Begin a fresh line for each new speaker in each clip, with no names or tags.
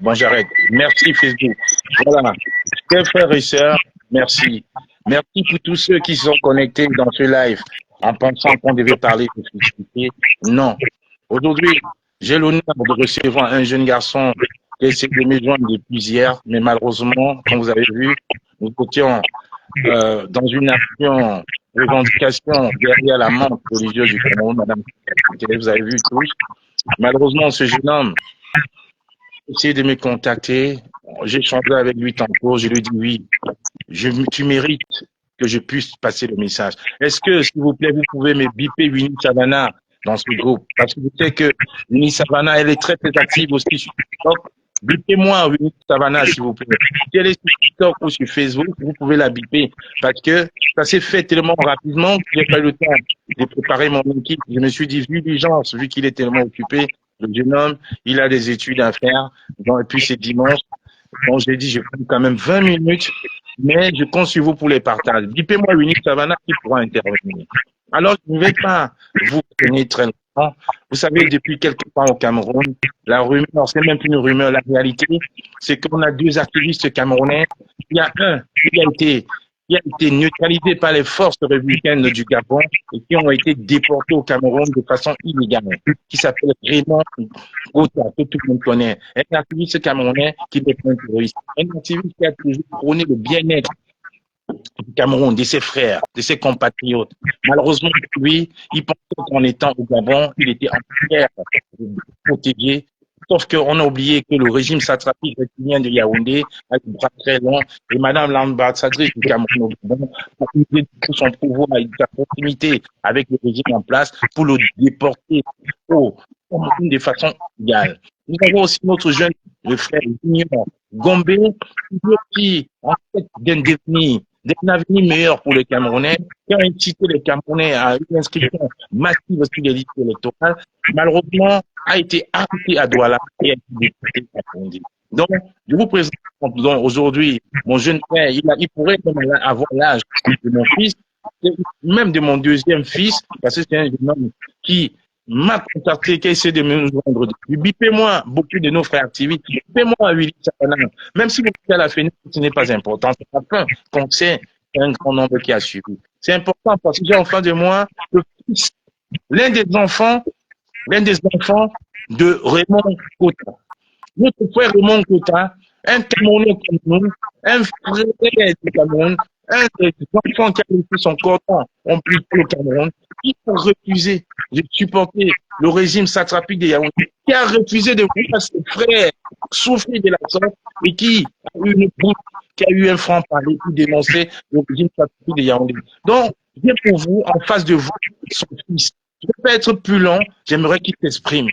Bon, j'arrête. Merci Facebook. Voilà. Chers frères et sœurs, merci. Merci pour tous ceux qui sont connectés dans ce live en pensant qu'on devait parler de fiscalité. Non. Aujourd'hui, j'ai l'honneur de recevoir un jeune garçon qui essaie de me joindre depuis hier, mais malheureusement, comme vous avez vu, nous étions dans une action, revendication derrière la manque religieuse du Cameroun, Madame, vous avez vu tous. Malheureusement, ce jeune homme essaie de me contacter. J'ai échangé avec lui tantôt. Je lui ai dit oui, tu mérites que je puisse passer le message. Est-ce que, s'il vous plaît, vous pouvez me biper Winnie Savannah dans ce groupe? Parce que je sais que Winnie Savannah, elle est très, très active aussi sur TikTok. Bipez-moi Winnie Savannah, s'il vous plaît. Si elle est sur TikTok ou sur Facebook, vous pouvez la biper. Parce que ça s'est fait tellement rapidement que j'ai pas eu le temps de préparer mon équipe. Je me suis dit, vu l'urgence, vu qu'il est tellement occupé, le jeune homme, il a des études à faire. Et puis c'est dimanche. Donc j'ai dit, je prends quand même 20 minutes, mais je compte sur vous pour les partages. Bipez-moi Winnie Savannah qui pourra intervenir. Alors, je ne vais pas vous tenir très longtemps. Vous savez, depuis quelque temps au Cameroun, la rumeur, c'est même plus une rumeur, la réalité, c'est qu'on a deux activistes camerounais. Il y a un qui a été neutralisé par les forces républicaines du Gabon et qui ont été déportés au Cameroun de façon illégale, qui s'appelle Raymond Gota, que tout le monde connaît. Un activiste camerounais qui n'est pas un terroriste. Un activiste qui a toujours prôné le bien-être du Cameroun, de ses frères, de ses compatriotes. Malheureusement, lui, il pensait qu'en étant au Gabon, il était en pierre protégé. Sauf qu'on a oublié que le régime satrapique républicain de Yaoundé a des bras très longs et Madame l'ambassadrice du Cameroun au Gabon a utilisé tout son pouvoir et sa proximité avec le régime en place pour le déporter au Cameroun de façon égale. Nous avons aussi notre jeune le frère Junior Gombe, qui en fait d'un devenir d'un avenir meilleur pour les Camerounais, qui ont incité les Camerounais à une inscription massive sur les listes électorales, malheureusement, a été arrêté à Douala et a été déporté à Yaoundé. Donc, je vous présente aujourd'hui mon jeune frère, il pourrait même avoir l'âge de mon fils, même de mon deuxième fils, parce que c'est un jeune homme qui m'a contacté, qui essaie de me joindre. Bipez-moi beaucoup de nos frères activistes, bipez-moi Willy Savannah. Même si vous êtes à la fin, ce n'est pas important, c'est pas fin qu'on sait un grand nombre qui a suivi. C'est important parce que j'ai en face de moi le fils, l'un des enfants de Raymond Kota. Notre frère Raymond Kota, un Camerounais comme nous, un frère du Cameroun, un des enfants qui a laissé son cordon ombilical au Cameroun, qui a refusé de supporter le régime satrapique de Yaoundé, qui a refusé de voir ses frères souffrir de la sorte et qui a eu une bouche, qui a eu un franc-parler pour dénoncer le régime satrapique de Yaoundé. Donc, bien pour vous, en face de vous, son fils. Je ne vais pas être plus long, j'aimerais qu'il s'exprime.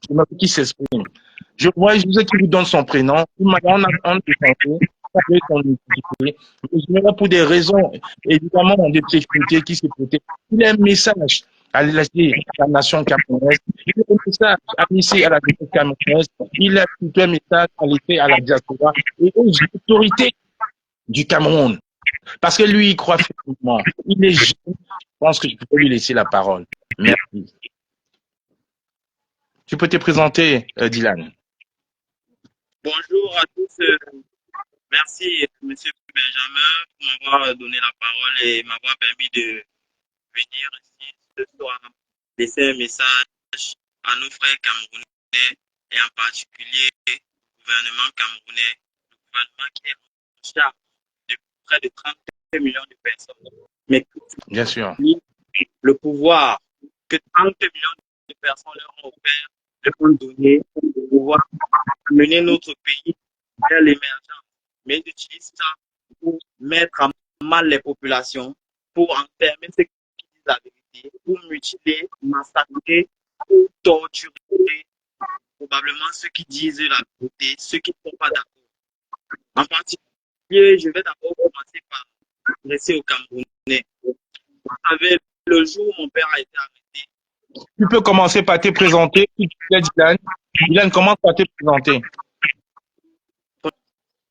J'aimerais qu'il s'exprime. Je vois, je sais qu'il vous donne son prénom. On a échangé avec son identité. Mais je dirais pour des raisons, évidemment, de sécurité qui se protègent. Il a un message à laisser à la nation camerounaise. Il a un message à laisser à la nation camerounaise. Il a plutôt un message à laisser à la diaspora et aux autorités du Cameroun. Parce que lui, il croit fermement. Il est jeune. Je pense que je peux lui laisser la parole. Merci. Tu peux te présenter, Dylan.
Bonjour à tous. Merci, Monsieur Benjamin, pour m'avoir donné la parole et m'avoir permis de venir ici ce soir laisser un message à nos frères camerounais et en particulier au gouvernement camerounais, le gouvernement qui est en charge de près de 30 millions de personnes. Mais
bien sûr,
le pouvoir que 30 millions de personnes leur ont offert, leur ont donné pour pouvoir mener notre pays vers l'émergence. Mais ils utilisent ça pour mettre en mal les populations, pour enfermer ceux qui disent la vérité, pour mutiler, massacrer, pour torturer probablement ceux qui disent la vérité, ceux qui ne sont pas d'accord. En particulier, je vais d'abord commencer par m'adresser aux Camerounais. Vous savez, le jour où mon père a été arrêté.
Tu peux commencer par te présenter. Dylan. Dylan, commence par te présenter.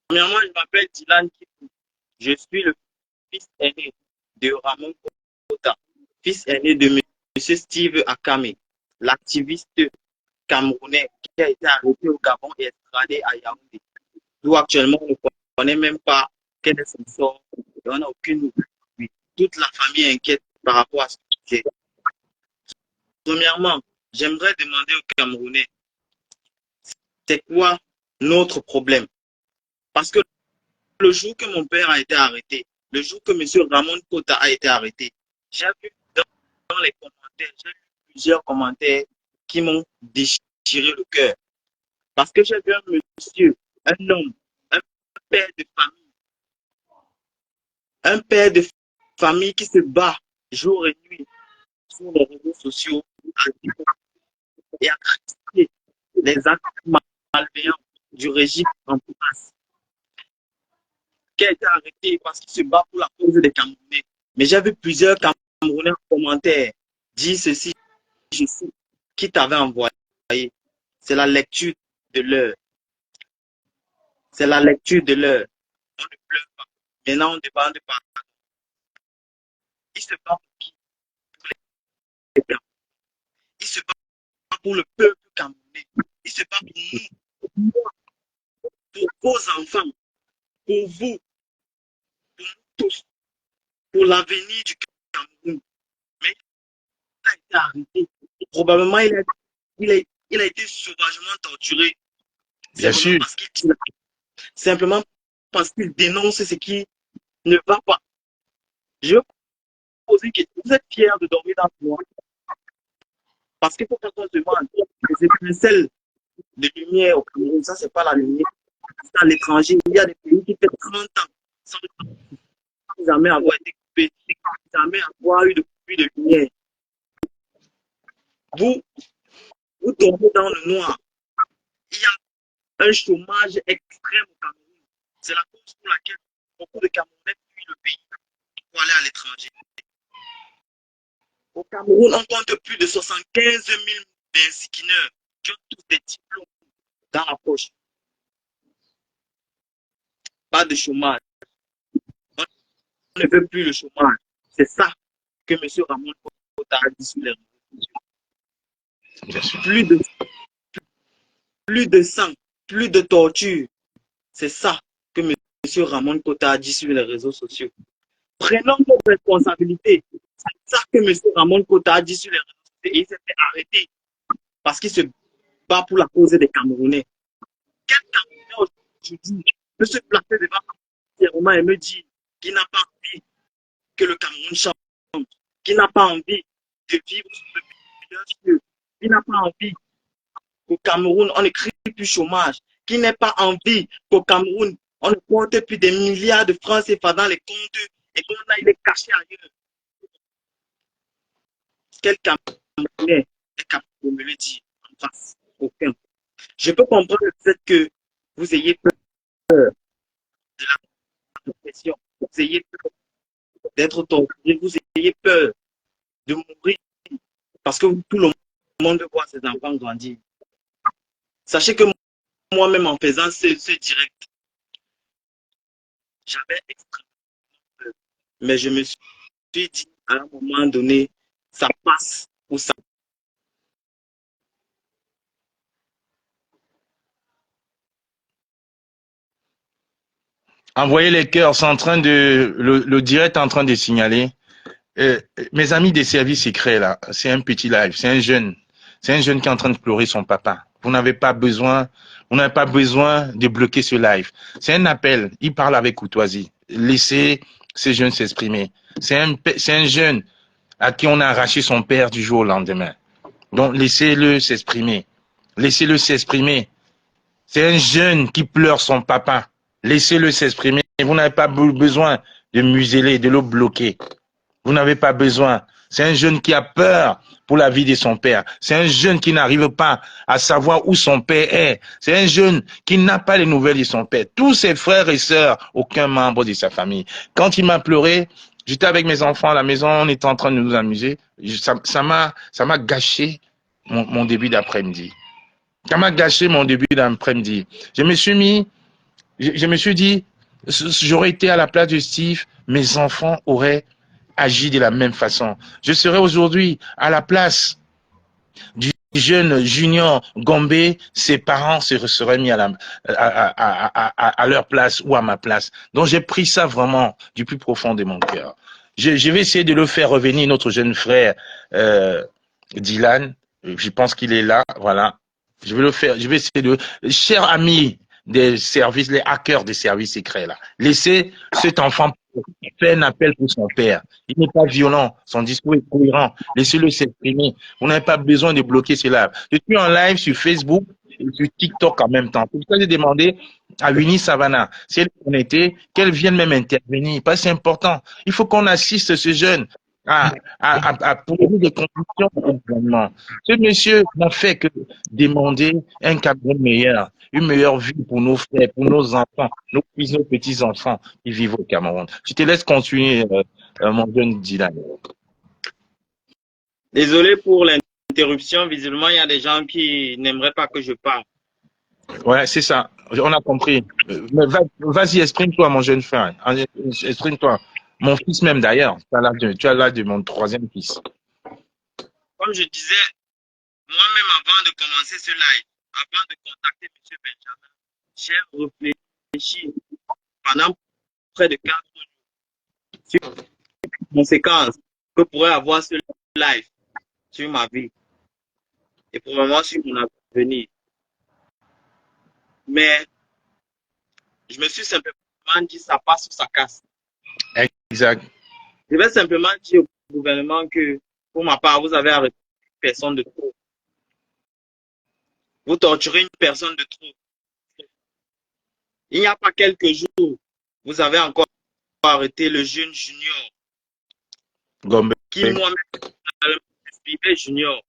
Premièrement, je m'appelle Dylan Kikou. Je suis le fils aîné de Ramon Kota, fils aîné de M. Steve Akame, l'activiste camerounais qui a été arrêté au Gabon et dégradé à Yaoundé. D'où actuellement, on ne connaît même pas quel est son sort. Et on n'a aucune nouvelle. Toute la famille est inquiète par rapport à ce sujet. Premièrement, j'aimerais demander aux Camerounais, c'est quoi notre problème? Parce que le jour que mon père a été arrêté, le jour que M. Ramon Kota a été arrêté, j'ai vu dans les commentaires, j'ai vu plusieurs commentaires qui m'ont déchiré le cœur. Parce que j'ai vu un monsieur, un homme, un père de famille, un père de famille qui se bat jour et nuit sur les réseaux sociaux et à critiquer les actes malveillants du régime en place, qui a été arrêté parce qu'il se bat pour la cause des Camerounais. Mais j'ai vu plusieurs Camerounais en commentaire dire ceci, je sais, qui t'avait envoyé. C'est la lecture de l'heure. C'est la lecture de l'heure. On ne pleure pas. Maintenant, on demande pas. Il se bat pour qui? Pour les Camerounais. Il se bat pour le peuple camerounais. Il se bat pour nous, pour vos enfants, pour vous, pour nous tous, pour l'avenir du Cameroun. Mais il a été arrêté. Probablement, il a été sauvagement torturé.
Bien sûr.
Simplement parce qu'il dénonce ce qui ne va pas. Je vais vous poser une question. Vous êtes fiers de dormir dans le noir? Parce qu'il faut qu'on se demande, les étincelles de lumière au Cameroun, ça, c'est pas la lumière. À l'étranger, il y a des pays qui font 30 ans sans jamais avoir été coupés, sans jamais avoir eu de coupure de lumière. Vous dormez dans le noir. Il y a un chômage extrême au Cameroun. C'est la cause pour laquelle beaucoup de Camerounais fuient le pays pour aller à l'étranger. Au Cameroun, on compte plus de 75 000 insigneurs qui ont tous des diplômes dans la poche. Pas de chômage. On ne veut plus le chômage. C'est ça que M. Ramon Kota a dit sur les réseaux sociaux. Plus de sang, plus de torture. C'est ça que M. Ramon Kota a dit sur les réseaux sociaux. Prenons nos responsabilités. C'est ça que M. Ramon Kota a dit sur les réseaux sociaux. Et il s'est fait arrêter parce qu'il se bat pour la cause des Camerounais. Quel Camerounais aujourd'hui peut se placer devant et me dire qu'il n'a pas envie que le Cameroun change, qu'il n'a pas envie de vivre sous le meilleur cieux, qu'il n'a pas envie qu'au Cameroun, on ne crée plus chômage, qu'il n'ait pas envie qu'au Cameroun, on ne compte plus des milliards de francs CFA dans les comptes et qu'on aille les cacher ailleurs. Quel Camerounais est capable de me le dire en face? Aucun. Je peux comprendre le fait que vous ayez peur de la répression, vous ayez peur d'être torturé, vous ayez peur de mourir parce que tout le monde voit ses enfants grandir. Sachez que moi-même, en faisant ce direct, j'avais extrêmement peur. Mais je me suis dit, à un moment donné, ça passe ou ça.
Envoyez les cœurs, c'est en train de, le direct est en train de signaler. Mes amis des services secrets, là, c'est un petit live, c'est un jeune qui est en train de pleurer son papa. Vous n'avez pas besoin de bloquer ce live. C'est un appel, il parle avec courtoisie. Laissez ces jeunes s'exprimer. C'est un jeune à qui on a arraché son père du jour au lendemain. Donc, laissez-le s'exprimer. Laissez-le s'exprimer. C'est un jeune qui pleure son papa. Laissez-le s'exprimer. Vous n'avez pas besoin de museler, de le bloquer. Vous n'avez pas besoin. C'est un jeune qui a peur pour la vie de son père. C'est un jeune qui n'arrive pas à savoir où son père est. C'est un jeune qui n'a pas les nouvelles de son père. Tous ses frères et sœurs, aucun membre de sa famille. Quand il m'a pleuré, j'étais avec mes enfants à la maison, on était en train de nous amuser. Ça m'a gâché mon début d'après-midi. Ça m'a gâché mon début d'après-midi. Je me suis dit, j'aurais été à la place de Steve, mes enfants auraient agi de la même façon. Je serais aujourd'hui à la place du jeune Junior Gombe, ses parents se seraient mis à leur place ou à ma place. Donc j'ai pris ça vraiment du plus profond de mon cœur. Je vais essayer de le faire revenir, notre jeune frère Dylan. Je pense qu'il est là, voilà. Je vais le faire, je vais essayer de... Cher ami des services, les hackers des services secrets, là, laissez cet enfant faire un appel pour son père. Il n'est pas violent, son discours est cohérent. Laissez-le s'exprimer. Vous n'avez pas besoin de bloquer cela. Je suis en live sur Facebook et sur TikTok en même temps. C'est pour ça que j'ai demandé à Winnie Savannah, si elle est connectée, qu'elle vienne même intervenir. Parce que c'est important. Il faut qu'on assiste ce jeune à poser des conditions au gouvernement. Ce monsieur n'a fait que demander un cadre meilleur, une meilleure vie pour nos frères, pour nos enfants, nos fils, nos petits-enfants qui vivent au Cameroun. Je te laisse continuer, mon jeune Dylan.
Désolé pour l'interruption. Visiblement, il y a des gens qui n'aimeraient pas que je parle.
Ouais, c'est ça. On a compris. Mais vas-y, exprime-toi, mon jeune frère. Exprime-toi. Mon fils même, d'ailleurs. Tu as l'âge de mon troisième fils.
Comme je disais, moi-même, avant de commencer ce live, avant de contacter M. Benjamin, j'ai réfléchi pendant près de 4 jours sur les conséquences que pourrait avoir ce live sur ma vie et probablement sur mon avenir. Mais je me suis simplement dit ça passe ou ça casse.
Exact.
Je vais simplement dire au gouvernement que, pour ma part, vous avez arrêté une personne de trop. Vous torturez une personne de trop. Il n'y a pas quelques jours, vous avez encore arrêté le jeune Junior.
Gombe.
Qui moi-même suivais Junior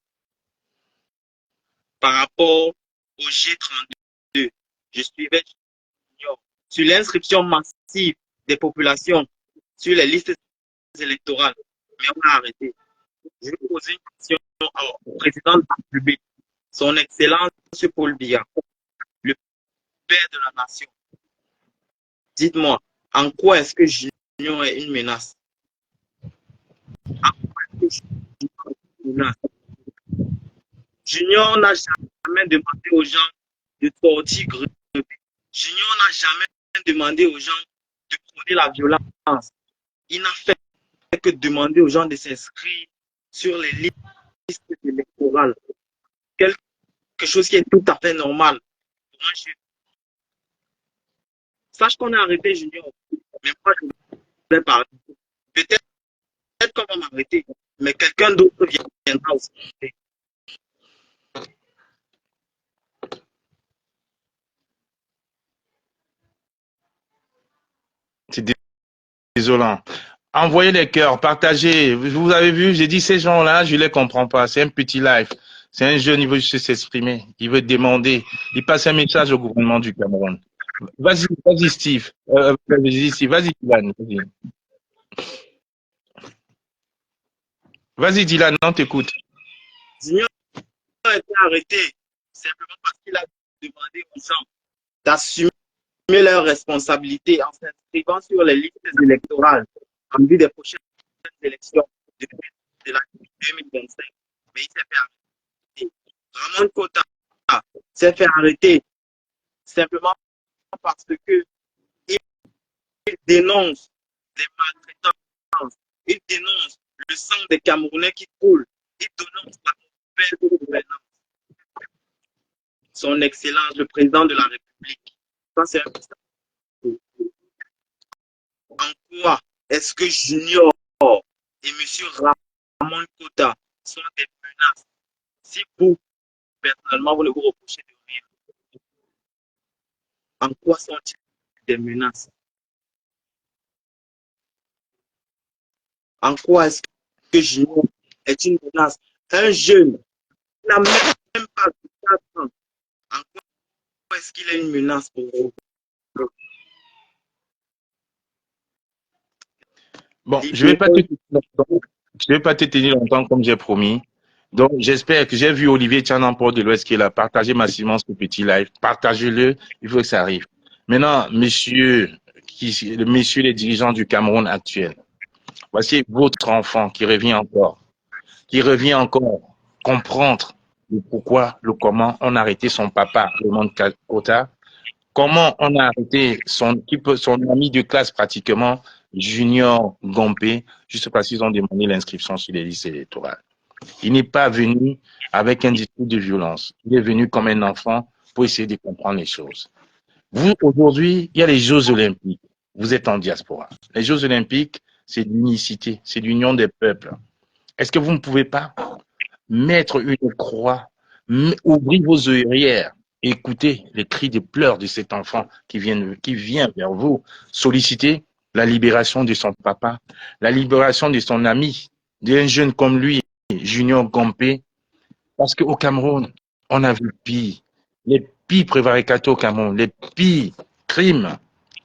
par rapport au G32. Je suivais Junior sur l'inscription massive des populations sur les listes électorales. Mais on a arrêté. Je vais poser une question au président de la République, son Excellence M. Paul Biya, le père de la nation. Dites-moi, en quoi est-ce que Junior est une menace? En quoi est-ce que Junior est une menace? Junior n'a jamais demandé aux gens de sortir grenouille. Junior n'a jamais demandé aux gens de prôner la violence. Il n'a fait que demander aux gens de s'inscrire sur les listes électorales. Quelque chose qui est tout à fait normal pour un jeune. Sache qu'on a arrêté Junior, mais moi je vais parler. Peut-être qu'on va m'arrêter, mais quelqu'un d'autre viendra aussi.
C'est désolant. Envoyez les cœurs, partagez. Vous avez vu, j'ai dit ces gens-là, je ne les comprends pas. C'est un petit live. C'est un jeune, il veut juste s'exprimer. Il veut demander. Il passe un message au gouvernement du Cameroun. Vas-y, Steve. Vas-y, Dylan. Vas-y, Dylan, on t'écoute.
Junior a été arrêté simplement parce qu'il a demandé aux gens d'assumer leurs responsabilités en s'inscrivant sur les listes électorales en vue des prochaines élections de l'année 2025. Mais il s'est fait arrêter. Ramon Kota s'est fait arrêter simplement parce que il dénonce les maltraitances, il dénonce le sang des Camerounais qui coule, il dénonce la mauvaise gouvernance. Son Excellence, le président de la République. Ça, c'est un message. En quoi est-ce que Junior et M. Ramon Kota sont des menaces? Si vous, personnellement, vous ne vous reprochez de rien, en quoi sont-ils des menaces? En quoi est-ce que Junior est une menace? Un jeune qui n'a même pas 4 ans, en quoi est-ce qu'il est une menace pour vous?
Bon, je vais pas te tenir longtemps comme j'ai promis. Donc, j'espère que j'ai vu Olivier Tchanamport de l'Ouest qui est là. Partagez massivement ce petit live. Partagez-le. Il faut que ça arrive. Maintenant, messieurs les dirigeants du Cameroun actuel, voici votre enfant qui revient encore comprendre le pourquoi, le comment on a arrêté son papa, Raymond Kota, comment on a arrêté son ami de classe pratiquement, Junior Gompé, juste parce qu'ils ont demandé l'inscription sur les listes électorales. Il n'est pas venu avec un discours de violence. Il est venu comme un enfant pour essayer de comprendre les choses. Vous, aujourd'hui, il y a les Jeux Olympiques. Vous êtes en diaspora. Les Jeux Olympiques, c'est l'unicité, c'est l'union des peuples. Est-ce que vous ne pouvez pas mettre une croix, ouvrir vos œillères, écouter les cris de pleurs de cet enfant qui vient vers vous, solliciter la libération de son papa, la libération de son ami, d'un jeune comme lui, Junior Gompé, parce qu'au Cameroun, on a vu pire, les pires prévaricateurs au Cameroun, les pires crimes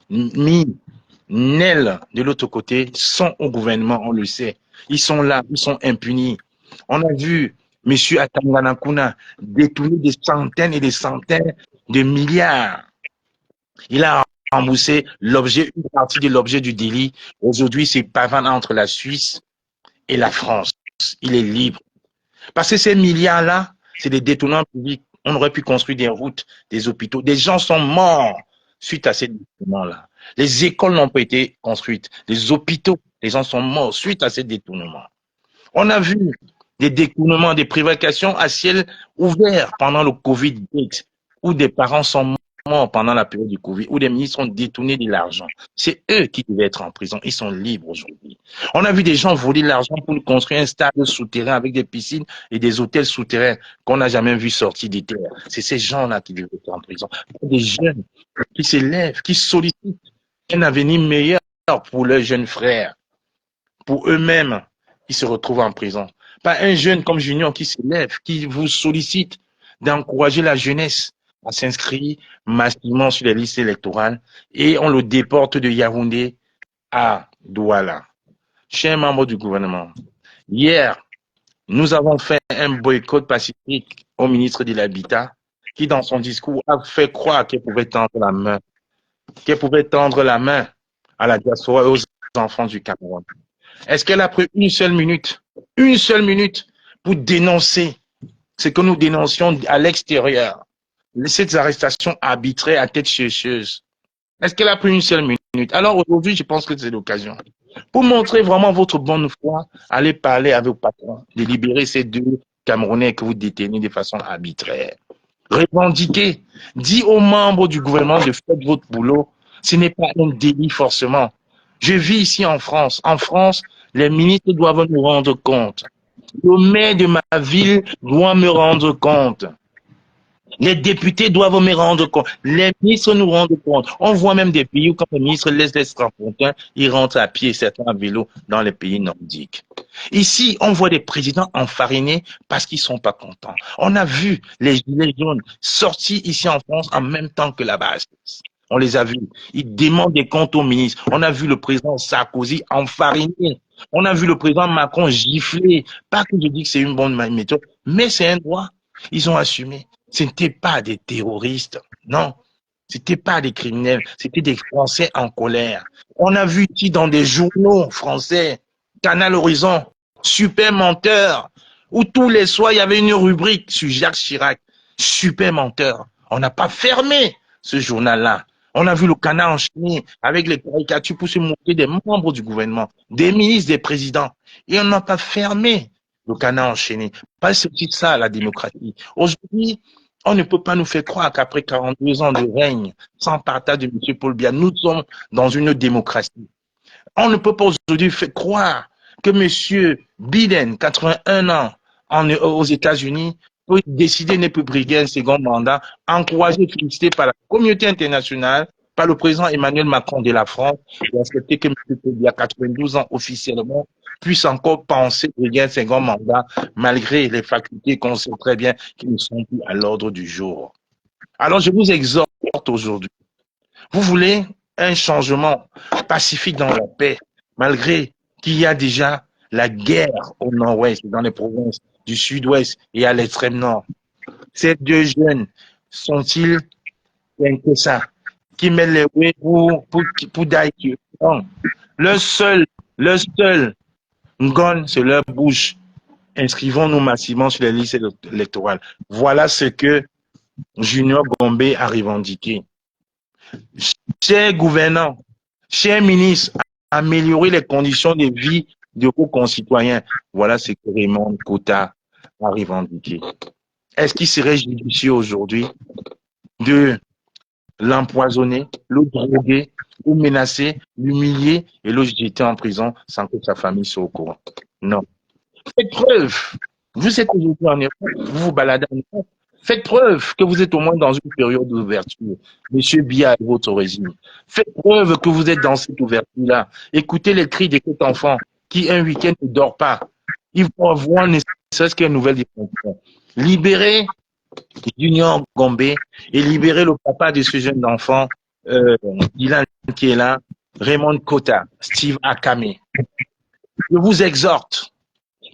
mis Nel de l'autre côté sont au gouvernement, on le sait. Ils sont là, ils sont impunis. On a vu M. Atanganakuna détourner des centaines et des centaines de milliards. Il a remboursé l'objet, une partie de l'objet du délit. Aujourd'hui, c'est pavane entre la Suisse et la France. Il est libre. Parce que ces milliards-là, c'est des détournements publics. On aurait pu construire des routes, des hôpitaux. Des gens sont morts suite à ces détournements-là. Les écoles n'ont pas été construites. Les hôpitaux, les gens sont morts suite à ces détournements. On a vu des détournements, des prévarications à ciel ouvert pendant le Covid, où des parents sont morts pendant la période du Covid, où des ministres ont détourné de l'argent. C'est eux qui devaient être en prison. Ils sont libres aujourd'hui. On a vu des gens voler l'argent pour construire un stade souterrain avec des piscines et des hôtels souterrains qu'on n'a jamais vu sortir des terres. C'est ces gens-là qui devaient être en prison. Des jeunes qui s'élèvent, qui sollicitent un avenir meilleur pour leurs jeunes frères. Pour eux-mêmes, ils se retrouvent en prison. Pas un jeune comme Junior qui s'élève, qui vous sollicite d'encourager la jeunesse à s'inscrire massivement sur les listes électorales et on le déporte de Yaoundé à Douala. Chers membres du gouvernement, hier, nous avons fait un boycott pacifique au ministre de l'Habitat qui, dans son discours, a fait croire qu'elle pouvait tendre la main à la diaspora et aux enfants du Cameroun. Est-ce qu'elle a pris une seule minute pour dénoncer ce que nous dénoncions à l'extérieur, ces arrestations arbitraires à tête chercheuse? Est-ce qu'elle a pris une seule minute? Alors aujourd'hui, je pense que c'est l'occasion. Pour montrer vraiment votre bonne foi, allez parler avec vos patrons de libérer ces deux Camerounais que vous détenez de façon arbitraire. Revendiquez, dis aux membres du gouvernement de faire votre boulot. Ce n'est pas un délit forcément. Je vis ici en France. En France, les ministres doivent nous rendre compte. Le maire de ma ville doit me rendre compte. Les députés doivent me rendre compte. Les ministres nous rendent compte. On voit même des pays où quand les ministres laissent les strapontins, ils rentrent à pied, certains à vélo, dans les pays nordiques. Ici, on voit des présidents enfarinés parce qu'ils sont pas contents. On a vu les gilets jaunes sortis ici en France en même temps que là-bas. On les a vus. Ils demandent des comptes aux ministres. On a vu le président Sarkozy enfariné. On a vu le président Macron gifler. Pas que je dis que c'est une bonne méthode, mais c'est un droit. Ils ont assumé. Ce n'étaient pas des terroristes, non. Ce n'étaient pas des criminels, c'était des Français en colère. On a vu ici dans des journaux français, Canal Horizon, Super Menteur, où tous les soirs, il y avait une rubrique sur Jacques Chirac, Super Menteur. On n'a pas fermé ce journal-là. On a vu le Canard enchaîné avec les caricatures pour se moquer des membres du gouvernement, des ministres, des présidents. Et on n'a pas fermé le Canard enchaîné. Pas c'est ça la démocratie. Aujourd'hui, on ne peut pas nous faire croire qu'après 42 ans de règne sans partage de M. Paul Biya, nous sommes dans une démocratie. On ne peut pas aujourd'hui faire croire que M. Biden, 81 ans, aux États-Unis, peut décider de ne plus briguer un second mandat, encouragé et félicité par la communauté internationale, par le président Emmanuel Macron de la France, et accepter que M. Paul Biya, 92 ans officiellement, puisse encore penser briguer un second mandat, malgré les facultés qu'on sait très bien qui ne sont plus à l'ordre du jour. Alors je vous exhorte aujourd'hui. Vous voulez un changement pacifique dans la paix, malgré qu'il y a déjà la guerre au nord-ouest, dans les provinces du sud-ouest et à l'extrême nord. Ces deux jeunes sont-ils que ça, qui mettent les ouais pour Daïki? Non. Le seul gun, c'est leur bouche. inscrivons-nous massivement sur les listes électorales. Voilà ce que Junior Gombe a revendiqué. Chers gouvernants, chers ministres, améliorer les conditions de vie de vos concitoyens. Voilà ce que Raymond Kota a revendiqué. Est-ce qu'il serait judicieux aujourd'hui de l'empoisonner, le droguer, le menacer, l'humilier et le jeter en prison sans que sa famille soit au courant? Non. Faites preuve. Vous êtes aujourd'hui en Europe, vous vous baladez en Europe. Faites preuve que vous êtes au moins dans une période d'ouverture. Monsieur Biya et votre régime. Faites preuve que vous êtes dans cette ouverture-là. Écoutez les cris de cet enfant qui, un week-end, ne dort pas. Il faut avoir ne serait-ce qu'une nouvelle détention. Libérez Junior Gombe et libérez le papa de ce jeune enfant, Dylan qui est là, Raymond Kota, Steve Akame. Je vous exhorte.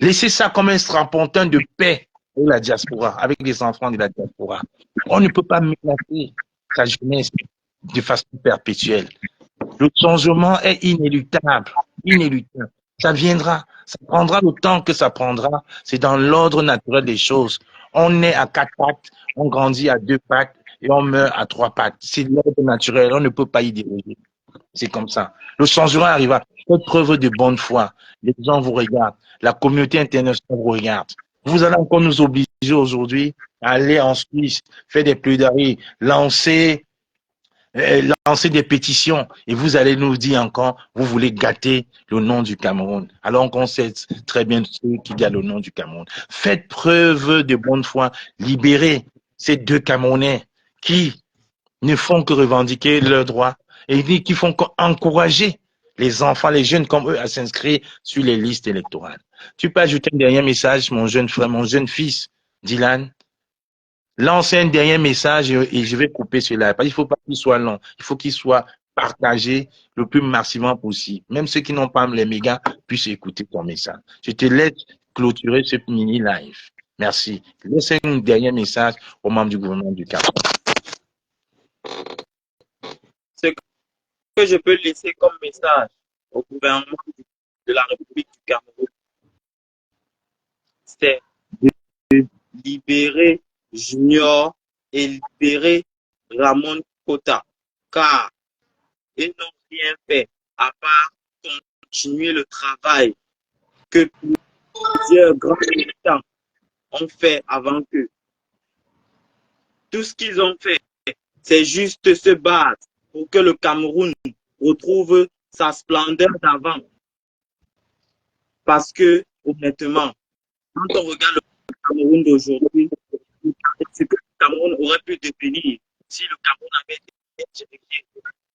Laissez ça comme un strapontin de paix pour la diaspora, avec les enfants de la diaspora. On ne peut pas menacer sa jeunesse de façon perpétuelle. Le changement est inéluctable, inéluctable. Ça viendra, ça prendra le temps que ça prendra. C'est dans l'ordre naturel des choses. On naît à 4 pattes, on grandit à 2 pattes et on meurt à 3 pattes. C'est l'ordre naturel, on ne peut pas y déroger. C'est comme ça. Le changement arrivera. Faites preuve de bonne foi. Les gens vous regardent. La communauté internationale vous regarde. Vous allez encore nous obliger aujourd'hui à aller en Suisse, faire des plaidoiries, lancer des pétitions. Et vous allez nous dire encore, vous voulez gâter le nom du Cameroun. Alors qu'on sait très bien qu'il y a le nom du Cameroun. Faites preuve de bonne foi. Libérez ces 2 Camerounais qui ne font que revendiquer leurs droits et qui font qu'encourager les enfants, les jeunes comme eux à s'inscrire sur les listes électorales. Tu peux ajouter un dernier message, mon jeune frère, mon jeune fils, Dylan? Lance un dernier message et je vais couper cela. Il ne faut pas qu'il soit long. Il faut qu'il soit partagé le plus massivement possible. Même ceux qui n'ont pas les mégas puissent écouter ton message. Je te laisse clôturer ce mini live. Merci. Laisse un dernier message aux membres du gouvernement du Cameroun.
Ce que je peux laisser comme message au gouvernement de la République du Cameroun, c'est de libérer Junior et libérer Ramon Kota, car ils n'ont rien fait à part continuer le travail que plusieurs grands militants ont fait avant eux. Tout ce qu'ils ont fait, c'est juste se battre pour que le Cameroun retrouve sa splendeur d'avant. Parce que, honnêtement, quand on regarde le Cameroun d'aujourd'hui, ce que le Cameroun aurait pu devenir si le Cameroun avait été dirigé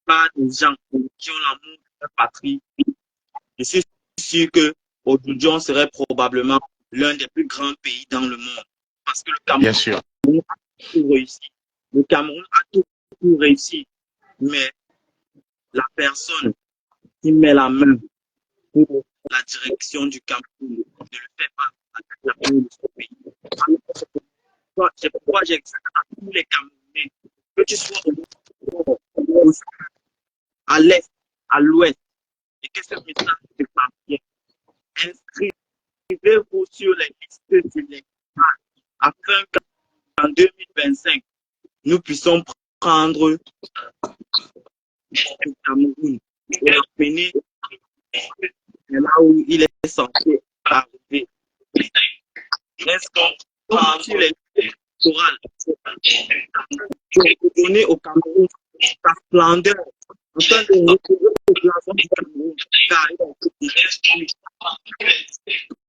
par des gens qui ont l'amour de leur patrie. Je suis sûr qu'aujourd'hui, on serait probablement l'un des plus grands pays dans le monde. Parce que le Cameroun a tout réussi. Le Cameroun a tout réussi. Mais la personne qui met la main pour la direction du Cameroun ne le fait pas avec l'amour de son pays. C'est pourquoi j'exhorte à tous les Camerounais, que tu sois au à l'est, à l'ouest, et que ce message te parvienne. Inscrivez-vous sur les listes électorales afin qu'en 2025, nous puissions prendre le Cameroun et l'amener là où il est censé arriver. Inscrivez-vous sur les listes électorales pour donner au Cameroun sa splendeur, afin de retrouver le blason du Cameroun, car il a été détruit.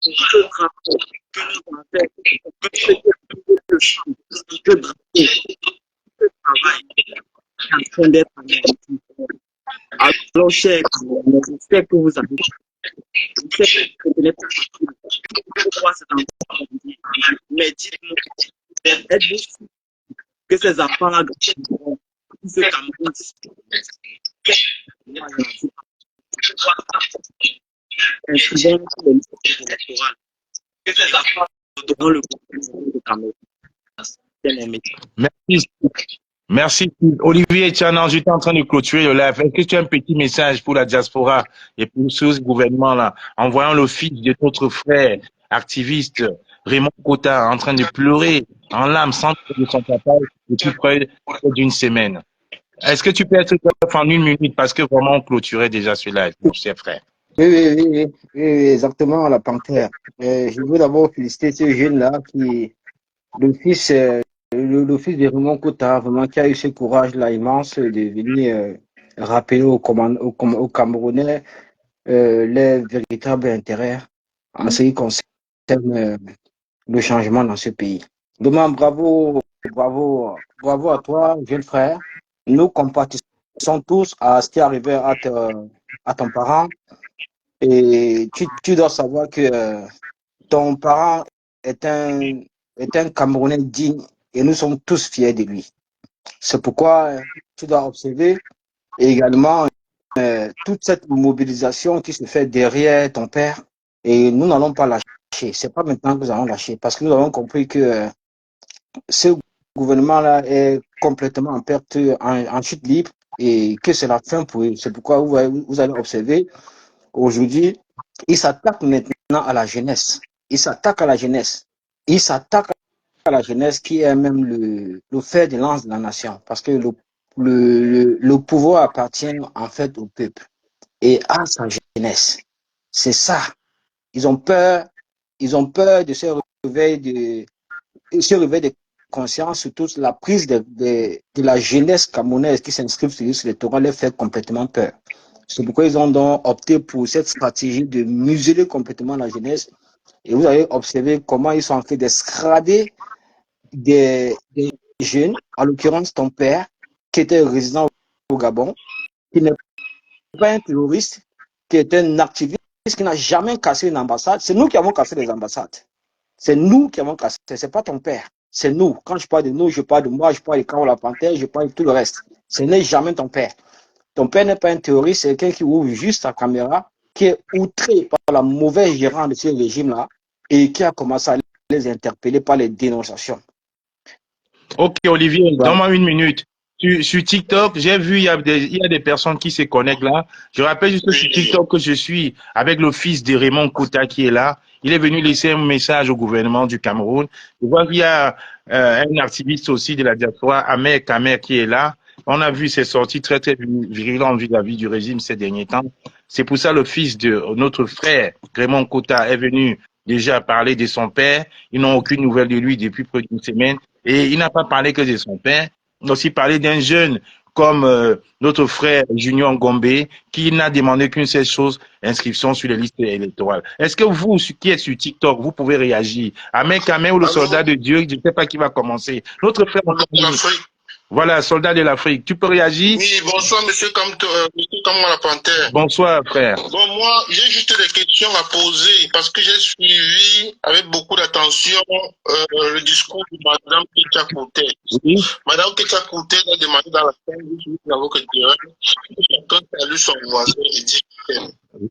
Ce drapeau que nos ancêtres, que ceux qui ont fait le champ, ce drapeau, ce travail est en train d'être anéanti. Alors, chers Camerounais, je sais que vous avez, je sais que ce n'est pas facile. Pourquoi c'est encore compliqué? Mais dites-moi, êtes-vous sûr que ces enfants-là gagneront ce Cameroun? Inscrivons sur les listes électorales. Que ces enfants auront le gouvernement du Cameroun.
Merci. Merci. Olivier Tchanan, j'étais en train de clôturer le live. Est-ce que tu as un petit message pour la diaspora et pour ce gouvernement-là, envoyant le fils de notre frère activiste Raymond Kota en train de pleurer en larmes sans de son papa depuis près d'une semaine. Est-ce que tu peux être bref en une minute parce que vraiment on clôturait déjà ce live, mon cher frère.
Oui, exactement, la panthère. Je veux d'abord féliciter ce jeune-là qui, le fils, le fils de Raymond Kota, vraiment, qui a eu ce courage-là immense de venir rappeler aux Camerounais les véritables intérêts en ce qui concerne le changement dans ce pays. Demain, bravo à toi, jeune frère. Nous compatissons tous à ce qui est arrivé à ton parent. Et tu dois savoir que ton parent est un Camerounais digne et nous sommes tous fiers de lui. C'est pourquoi tu dois observer également toute cette mobilisation qui se fait derrière ton père et nous n'allons pas lâcher. C'est pas maintenant que nous allons lâcher parce que nous avons compris que ce gouvernement-là est complètement en perte, en chute libre et que c'est la fin pour eux. C'est pourquoi vous allez observer aujourd'hui, il s'attaque maintenant à la jeunesse. Il s'attaque à la jeunesse. Il s'attaque à la jeunesse qui est même le fer de lance de la nation. Parce que le pouvoir appartient en fait au peuple et à sa jeunesse. C'est ça. Ils ont peur de ce réveil de conscience, surtout la prise de la jeunesse camerounaise qui s'inscrit sur les torrents les fait complètement peur. C'est pourquoi ils ont donc opté pour cette stratégie de museler complètement la jeunesse. Et vous avez observé comment ils sont en train d'escrader des jeunes, en l'occurrence ton père, qui était résident au Gabon, qui n'est pas un terroriste, qui est un activiste, qui n'a jamais cassé une ambassade. C'est nous qui avons cassé les ambassades. C'est nous qui avons cassé, c'est pas ton père. C'est nous. Quand je parle de nous, je parle de moi, je parle de Carole la Panthère, je parle de tout le reste. Ce n'est jamais ton père. Ton père n'est pas un terroriste, c'est quelqu'un qui ouvre juste sa caméra, qui est outré par la mauvaise gérance de ce régime-là et qui a commencé à les interpeller par les dénonciations.
Ok, Olivier, donne-moi une minute. Sur TikTok, j'ai vu, il y a des personnes qui se connectent là. Je rappelle juste sur TikTok que je suis avec le fils de Raymond Kota qui est là. Il est venu laisser un message au gouvernement du Cameroun. Je vois qu'il y a un activiste aussi de la diaspora, Ahmed Kamer, qui est là. On a vu ses sorties très, très virulentes vis-à-vis du régime ces derniers temps. C'est pour ça le fils de notre frère, Raymond Kota, est venu déjà parler de son père. Ils n'ont aucune nouvelle de lui depuis près d'une semaine. Et il n'a pas parlé que de son père. Il a aussi parlé d'un jeune comme notre frère Junior Gombe, qui n'a demandé qu'une seule chose, inscription sur les listes électorales. Est-ce que vous, qui êtes sur TikTok, vous pouvez réagir? Ahmed Kamer ou le soldat de Dieu, je ne sais pas qui va commencer. Notre frère, voilà, soldat de l'Afrique. Tu peux réagir?
Oui, bonsoir, monsieur Kamwa la Panthère.
Bonsoir, frère.
Bon, moi, j'ai juste des questions à poser parce que j'ai suivi avec beaucoup d'attention le discours de Madame Ketia Kouté.
Oui.
Madame Ketia Kouté a demandé dans la fin du que chacun salue son voisin et dit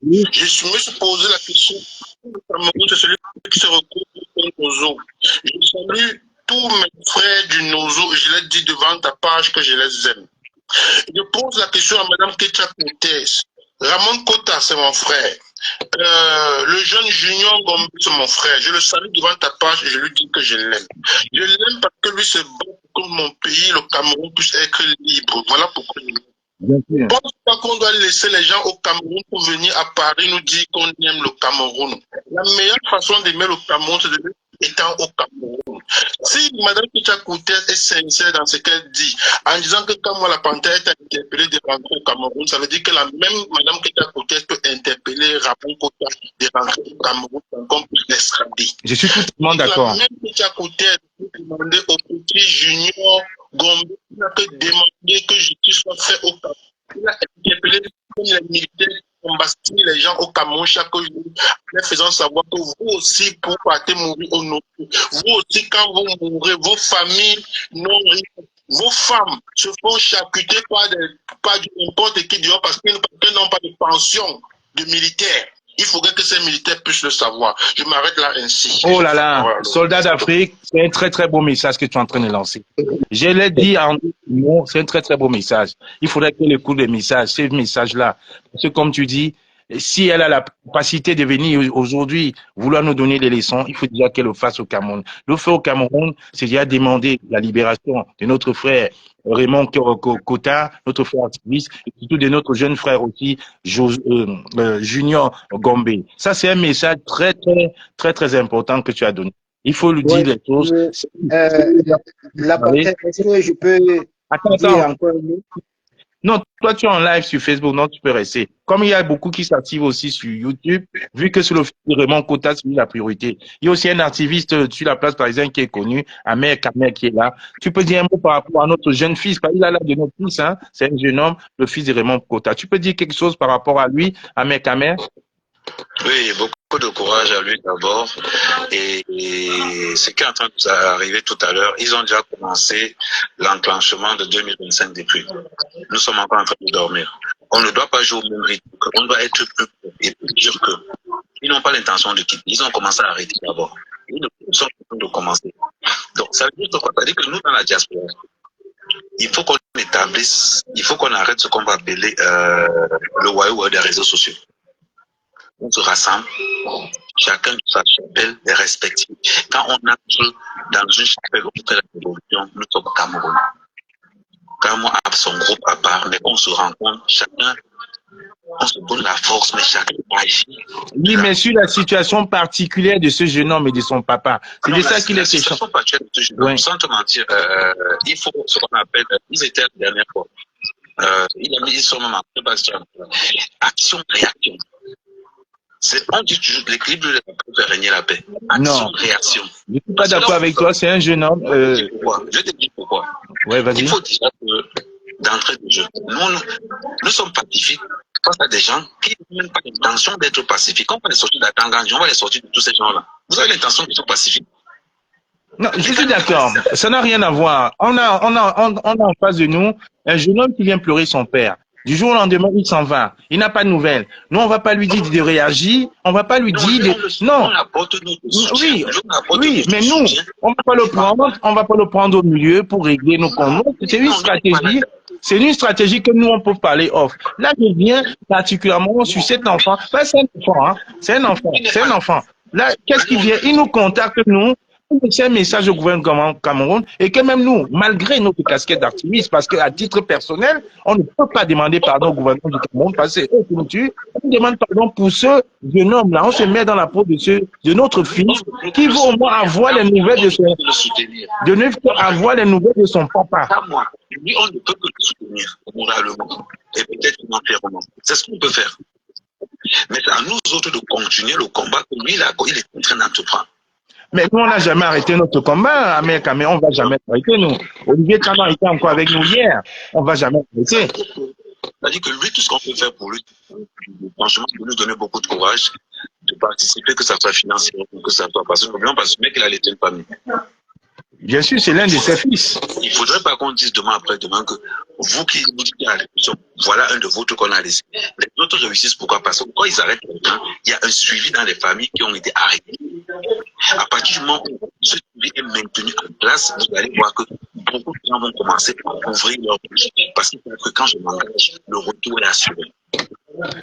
oui.
Je me suis posé la question, le Cameroun, c'est celui qui se regroupe aux eaux. Je salue tous mes frères du Nozo, je l'ai dit devant ta page que je les aime. Je pose la question à Mme Ketia Kouté. Ramon Kota, c'est mon frère. Le jeune Junior Gombe, c'est mon frère. Je le salue devant ta page et je lui dis que je l'aime. Je l'aime parce que lui se bat pour que mon pays, le Cameroun, puisse être libre. Voilà pourquoi je l'aime. Je ne pense pas qu'on doit laisser les gens au Cameroun pour venir à Paris nous dire qu'on aime le Cameroun. La meilleure façon d'aimer le Cameroun, c'est de étant au Cameroun. Si Mme Ketia Kouté est sincère dans ce qu'elle dit, en disant que quand moi la Panthère est interpellée de rentrer au Cameroun, ça veut dire que la même Mme Ketia Kouté peut interpeller Ramon Kota de rentrer au Cameroun qu'on puisse l'extrader.
Je suis totalement d'accord.
La même Ketia Kouté peut demander au petit Junior Gombe, il n'a que demandé que justice soit faite au Cameroun. Il a interpellé les militaires combattre les gens au Cameroun chaque jour, en faisant savoir que vous aussi, pour partir mourir au nom, vous aussi, quand vous mourrez, vos familles non riches, vos femmes se font charcuter par n'importe qui dehors parce qu'ils n'ont pas de pension de militaires. Il faudrait que ces militaires puissent le savoir. Je m'arrête là ainsi.
Oh là là, soldat d'Afrique, c'est un très très beau message que tu es en train de lancer. Je l'ai dit en mots, c'est un très très beau message. Il faudrait que écoute le message, ce message-là. Parce que comme tu dis, si elle a la capacité de venir aujourd'hui vouloir nous donner des leçons, il faut déjà qu'elle le fasse au Cameroun. Le faire au Cameroun, c'est déjà demander la libération de notre frère Raymond Kota, notre frère activiste, et surtout de notre jeune frère aussi, Junior Gombe. Ça, c'est un message très important que tu as donné. Il faut lui dire
Ouais,
les choses.
la partie, est-ce que je peux dire
Attends.
encore un mot?
Non, toi, tu es en live sur Facebook, non, tu peux rester. Comme il y a beaucoup qui s'activent aussi sur YouTube, vu que c'est le fils de Raymond Kota, c'est lui la priorité. Il y a aussi un activiste sur la place parisienne qui est connu, Amer Kamer, qui est là. Tu peux dire un mot par rapport à notre jeune fils, parce qu'il a l'âge de notre fils, hein. C'est un jeune homme, le fils de Raymond Kota. Tu peux dire quelque chose par rapport à lui, Amer Kamer?
Oui, beaucoup de courage à lui d'abord. Et ce qui est en train de nous arriver tout à l'heure, ils ont déjà commencé l'enclenchement de 2025 depuis. Nous sommes encore en train de dormir. On ne doit pas jouer au même rythme. On doit être plus et plus dur que. Ils n'ont pas l'intention de quitter. Ils ont commencé à arrêter d'abord. Ils sont en train de commencer. Donc, ça veut dire quoi? Ça veut dire que nous, dans la diaspora, il faut qu'on établisse, il faut qu'on arrête ce qu'on va appeler le waouh des réseaux sociaux. On se rassemble, chacun de sa chapelle est respectif. Quand on entre dans une chapelle, on fait la révolution, nous sommes Cameroun. Cameroun a son groupe à part, mais on se rencontre, chacun, on se donne la force, mais chacun agit.
Oui, mais sur la situation particulière de ce jeune homme et de son papa. C'est de ça qu'il est question.
La situation particulière de ce jeune homme, sans te mentir, il faut ce qu'on appelle, ils étaient la dernière fois. Ils sont même en action-réaction. On dit toujours l'équilibre de la paix fait régner la paix. Action-réaction.
Je ne suis pas d'accord avec toi, c'est un jeune homme.
Je te dis pourquoi.
Ouais, vas-y.
Il faut déjà que, d'entrée de jeu, nous sommes pacifiques face à des gens qui n'ont même pas l'intention d'être pacifiques. Quand on va les sortir d'Atanganji, on va les sortir de tous ces gens-là. Vous avez l'intention qu'ils soient pacifiques?
Non, je suis d'accord. Ça n'a rien à voir. On a en face de nous un jeune homme qui vient pleurer son père. Du jour au lendemain, il s'en va. Il n'a pas de nouvelles. Nous, on va pas lui dire de réagir. On va pas lui dire non. Oui, mais nous, on va pas le prendre. On va pas le prendre au milieu pour régler nos comptes. C'est une stratégie. C'est une stratégie que nous, on peut parler off. Là, je viens particulièrement sur cet enfant. C'est un enfant, hein. C'est un enfant. C'est un enfant. Là, qu'est-ce qui vient? Il nous contacte, nous. C'est un message au gouvernement Cameroun et que même nous, malgré notre casquette d'activiste, parce qu'à titre personnel, on ne peut pas demander pardon au gouvernement du Cameroun parce que on demande pardon pour ce jeune homme-là. On se met dans la peau de notre fils qui veut au moins avoir les nouvelles de son papa.
Lui, on ne peut que le soutenir moralement et peut-être financièrement. C'est ce qu'on peut faire. Mais c'est à nous autres de continuer le combat que lui, il est en train d'entreprendre.
Mais nous, on n'a jamais arrêté notre combat, Amer Kamer. On ne va jamais arrêter, nous. Olivier Canon était encore avec nous hier. On ne va jamais arrêter.
C'est-à-dire que lui, tout ce qu'on peut faire pour lui, franchement, c'est de nous donner beaucoup de courage, de participer, que ça soit financièrement, que ça soit parce que ce mec, il a laissé une famille.
Bien sûr, c'est l'un de ses fils.
Il ne faudrait pas qu'on dise demain après demain que vous qui vous dites à l'émission, voilà un de vôtres qu'on a laissé. Les autres réussissent pourquoi? Parce que quand ils arrêtent quelqu'un, il y a un suivi dans les familles qui ont été arrêtées. À partir du moment où ce suivi est maintenu en place, vous allez voir que beaucoup de gens vont commencer à ouvrir leur bouche parce que quand je m'engage, le retour est assuré.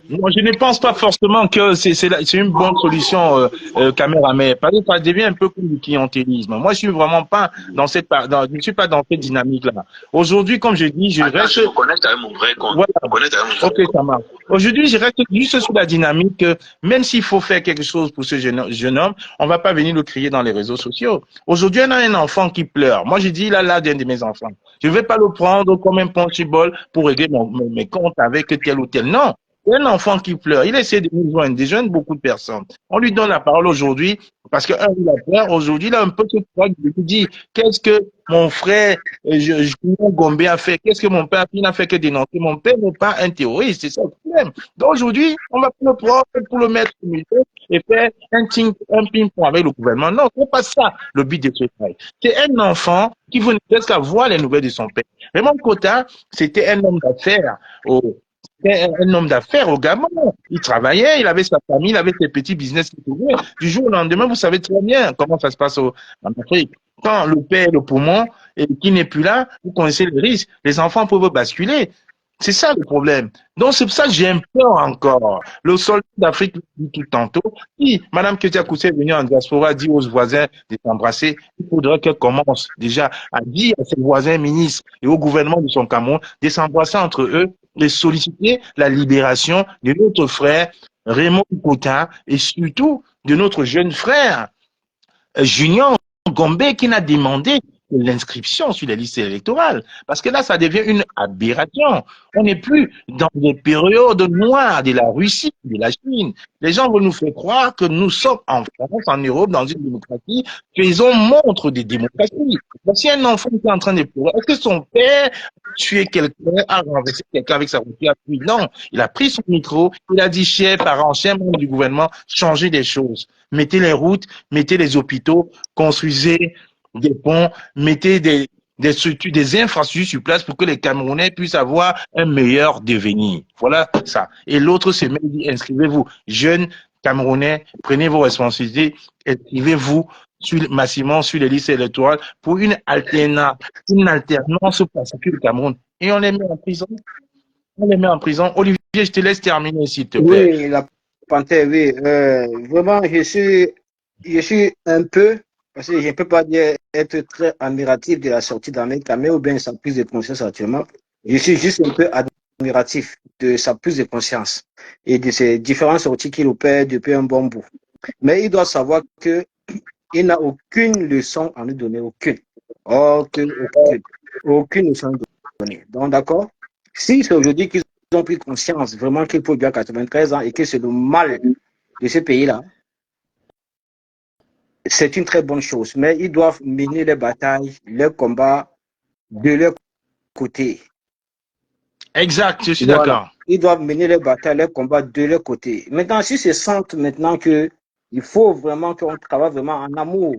Non, je ne pense pas forcément que c'est une bonne solution, caméraman. Parce que ça devient un peu comme du clientélisme. Moi, je suis vraiment pas je ne suis pas dans cette dynamique-là. Aujourd'hui, comme je dis, je reste.
Je me connecte avec mon vrai compte.
Voilà. Ok, ça marche. Aujourd'hui, je reste juste sur la dynamique que même s'il faut faire quelque chose pour ce jeune homme, on va pas venir le crier dans les réseaux sociaux. Aujourd'hui, on a un enfant qui pleure. Moi, je dis, il a l'âge d'un de mes enfants. Je ne vais pas le prendre comme un punchball pour régler mes comptes avec tel ou tel. Non. Un enfant qui pleure, il essaie de nous joindre, des jeunes, beaucoup de personnes. On lui donne la parole aujourd'hui, parce que il a peur, aujourd'hui, il a un peu ce courage de lui dire, qu'est-ce que mon frère, Gombe a fait, qu'est-ce que mon père n'a fait que dénoncer. Mon père n'est pas un terroriste, c'est ça le problème. Donc aujourd'hui, on va le prendre pour le mettre au milieu et faire un ping-pong avec le gouvernement. Non, c'est pas ça le but de ce travail. C'est un enfant qui veut presque avoir les nouvelles de son père. Raymond Kota, c'était un homme d'affaires un homme d'affaires au Gabon. Il travaillait, il avait sa famille, il avait ses petits business qu'il faisait. Du jour au lendemain, vous savez très bien comment ça se passe en Afrique. Quand le père, le poumon, et qui n'est plus là, vous connaissez les risques. Les enfants peuvent basculer. C'est ça le problème. Donc, c'est pour ça que j'ai un peur encore. Le soldat d'Afrique dit tout tantôt, si Mme Ketia Koussé est venue en diaspora, dit aux voisins de s'embrasser, il faudrait qu'elle commence déjà à dire à ses voisins ministres et au gouvernement de son Cameroun de s'embrasser entre eux, de solliciter la libération de notre frère Raymond Kotin et surtout de notre jeune frère Junior Gombe qui n'a demandé l'inscription sur les listes électorales. Parce que là, ça devient une aberration. On n'est plus dans des périodes noires de la Russie, de la Chine. Les gens veulent nous faire croire que nous sommes en France, en Europe, dans une démocratie, qu'ils ont montre de démocratie. Donc, si un enfant est en train de pleurer, est-ce que son père a tué quelqu'un, a renversé quelqu'un avec sa voiture? Non, il a pris son micro, il a dit, chers parents, chers membres du gouvernement, changez des choses. Mettez les routes, mettez les hôpitaux, construisez des ponts, mettez des structures, des infrastructures sur place pour que les Camerounais puissent avoir un meilleur devenir. Voilà ça. Et l'autre semaine, il dit, inscrivez-vous. Jeunes Camerounais, prenez vos responsabilités, inscrivez-vous massivement sur les listes électorales pour une alternance pacifique au Cameroun. Et on les met en prison. On les met en prison. Olivier, je te laisse terminer, s'il te plaît.
Oui, la panthère, oui. Vraiment, je suis un peu, parce que je ne peux pas dire être très admiratif de la sortie d'Ahmed Kamé ou bien sa prise de conscience actuellement. Je suis juste un peu admiratif de sa prise de conscience et de ces différentes sorties qu'il opère depuis un bon bout. Mais il doit savoir que il n'a aucune leçon à nous donner, aucune leçon à nous donner. Donc, d'accord? Si c'est aujourd'hui qu'ils ont pris conscience vraiment qu'il faut bien 93 ans et que c'est le mal de ce pays-là, c'est une très bonne chose. Mais ils doivent mener les batailles, les combats de leur côté.
Exact, je suis
Voilà.
d'accord.
Ils doivent mener les batailles, les combats de leur côté. Maintenant, si se sentent maintenant que il faut vraiment qu'on travaille vraiment en amour,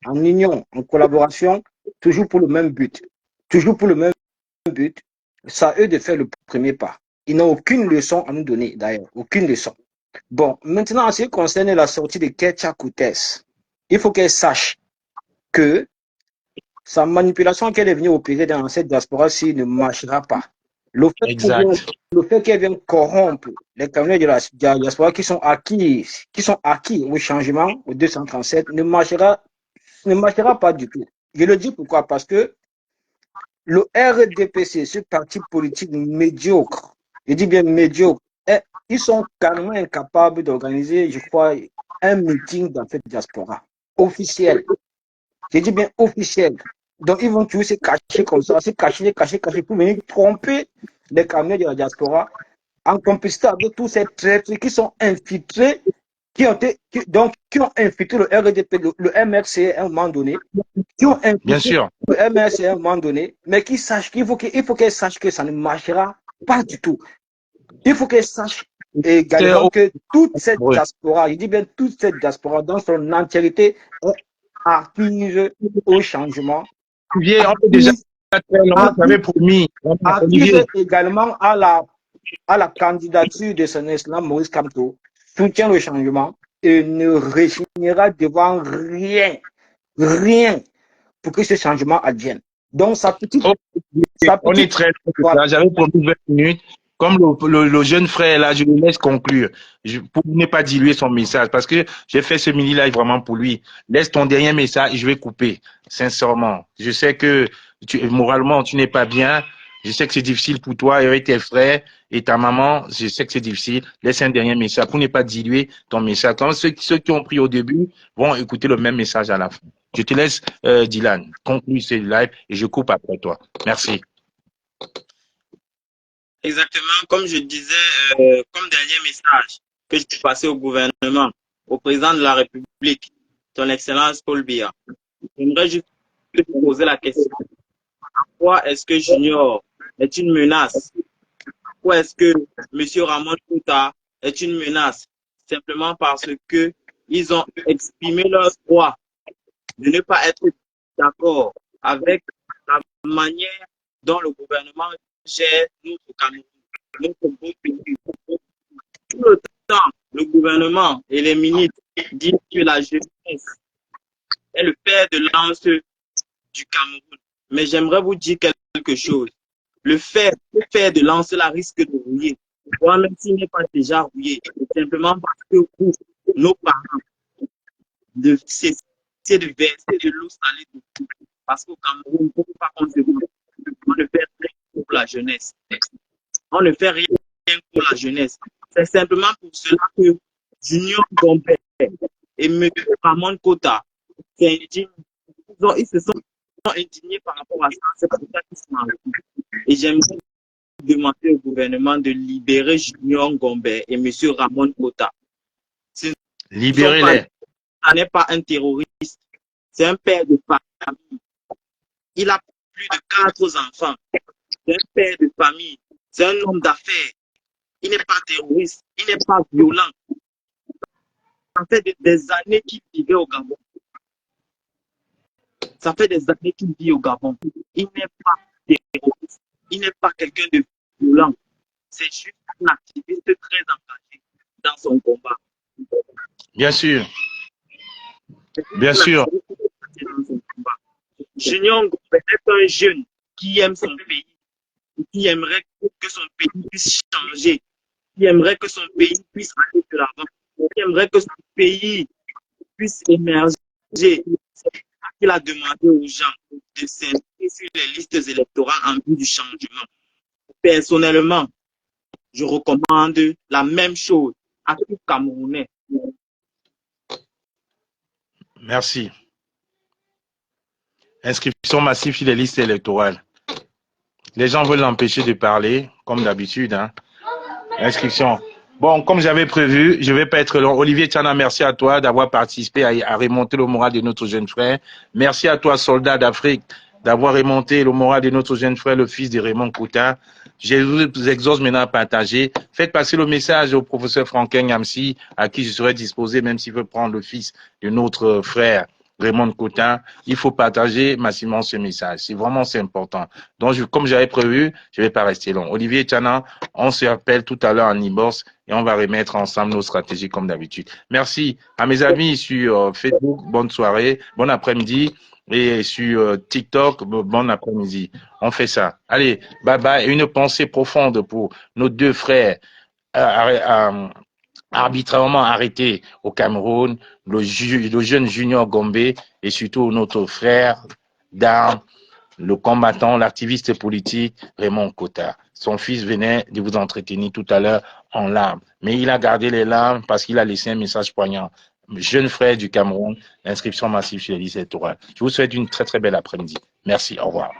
en union, en collaboration, toujours pour le même but. Toujours pour le même but, c'est à eux de faire le premier pas. Ils n'ont aucune leçon à nous donner, d'ailleurs. Aucune leçon. Bon, maintenant, en ce qui concerne la sortie de Ketia Koussé, il faut qu'elle sache que sa manipulation qu'elle est venue opérer dans cette diaspora-ci ne marchera pas. Le fait qu'elle vienne corrompre les Camerounais de la diaspora qui sont acquis au changement, au 237, ne marchera pas du tout. Je le dis pourquoi? Parce que le RDPC, ce parti politique médiocre, je dis bien médiocre, ils sont carrément incapables d'organiser, je crois, un meeting dans cette diaspora officiel. Je dis bien officiel. Donc, ils vont toujours se cacher comme ça, se cacher pour venir tromper les Camerounais de la diaspora en complicité avec tous ces traîtres qui sont infiltrés, qui ont infiltré le RDP, le MRC à un moment donné, qui ont infiltré le MRC à un moment donné, mais qui sachent qu'il faut qu'elles sachent que ça ne marchera pas du tout. Il faut qu'elles sachent également que toute cette diaspora, je dis bien toute cette diaspora dans son entièreté est acquise au changement.
Olivier, on peut déjà promis.
Acquise également à la candidature de son excellence Maurice Kamto, soutient le changement et ne rechignera devant rien pour que ce changement advienne. Donc, sa petite.
On est très voilà. J'avais promis 20 minutes. Comme le jeune frère là, je le laisse conclure. Pour ne pas diluer son message, parce que j'ai fait ce mini-live vraiment pour lui. Laisse ton dernier message et je vais couper. Sincèrement. Je sais que moralement, tu n'es pas bien. Je sais que c'est difficile pour toi et avec tes frères et ta maman. Je sais que c'est difficile. Laisse un dernier message pour ne pas diluer ton message. Comme ceux qui ont pris au début vont écouter le même message à la fin. Je te laisse, Dylan, conclure ce live et je coupe après toi. Merci.
Exactement, comme je disais, comme dernier message que je peux passer au gouvernement, au président de la République, son Excellence Paul Biya. J'aimerais juste te poser la question. Pourquoi est-ce que Junior est une menace? Pourquoi est-ce que M. Ramon Kouta est une menace? Simplement parce que ils ont exprimé leur droit de ne pas être d'accord avec la manière dont le gouvernement gère notre Cameroun, notre beau pays. Tout le temps, le gouvernement et les ministres disent que la jeunesse est le fer de lance du Cameroun. Mais j'aimerais vous dire quelque chose. le fait de lancer la risque de rouiller. Voire même s'il n'est pas déjà rouillé, simplement parce que pour nos parents, de cesser de verser de l'eau salée dessus. Parce qu'au Cameroun, il ne faut pas qu'on se voit. On ne fait rien pour la jeunesse. On ne fait rien pour la jeunesse. C'est simplement pour cela que Junior Gombe et M. Ramon Kota ils se sont indignés par rapport à ça. C'est pour ça qu'ils sont arrêtés. Et j'aimerais demander au gouvernement de libérer Junior Gombe et M. Ramon Kota.
Libérez-les.
Ce n'est pas un terroriste, c'est un père de famille. Il a plus de 4 enfants. C'est un père de famille. C'est un homme d'affaires. Il n'est pas terroriste. Il n'est pas violent. Ça fait des années qu'il vivait au Gabon. Ça fait des années qu'il vit au Gabon. Il n'est pas terroriste. Il n'est pas quelqu'un de violent. C'est juste un activiste très engagé dans son combat.
Bien sûr. Bien sûr.
Junior Ngombe est un jeune qui aime son pays, qui aimerait que son pays puisse changer, qui aimerait que son pays puisse aller de l'avant, qui aimerait que son pays puisse émerger. C'est pour ça qu'il a demandé aux gens de s'inscrire sur les listes électorales en vue du changement. Personnellement, je recommande la même chose à tout Camerounais.
Merci. Inscription massive sur les listes électorales. Les gens veulent l'empêcher de parler, comme d'habitude. Hein. Inscription. Bon, comme j'avais prévu, je ne vais pas être long. Olivier Tchana, merci à toi d'avoir participé à remonter le moral de notre jeune frère. Merci à toi, soldat d'Afrique, d'avoir remonté le moral de notre jeune frère, le fils de Raymond Kota. Je vous exhorte maintenant à partager. Faites passer le message au professeur Franklin Nyamsi, à qui je serai disposé, même s'il veut prendre le fils de notre frère Raymond Kota. Il faut partager massivement ce message. C'est important. Donc, comme j'avais prévu, je ne vais pas rester long. Olivier Tchana, on se rappelle tout à l'heure en e-bourse et on va remettre ensemble nos stratégies comme d'habitude. Merci à mes amis sur Facebook. Bonne soirée, bon après-midi. Et sur TikTok, bon après-midi. On fait ça. Allez, bye bye. Une pensée profonde pour nos deux frères arbitrairement arrêtés au Cameroun, le jeune Junior Gombe et surtout notre frère d'armes, le combattant, l'activiste politique Raymond Kota. Son fils venait de vous entretenir tout à l'heure en larmes. Mais il a gardé les larmes parce qu'il a laissé un message poignant. Jeune frère du Cameroun, l'inscription massive sur les listes électorales. Je vous souhaite une très très belle après-midi. Merci, au revoir.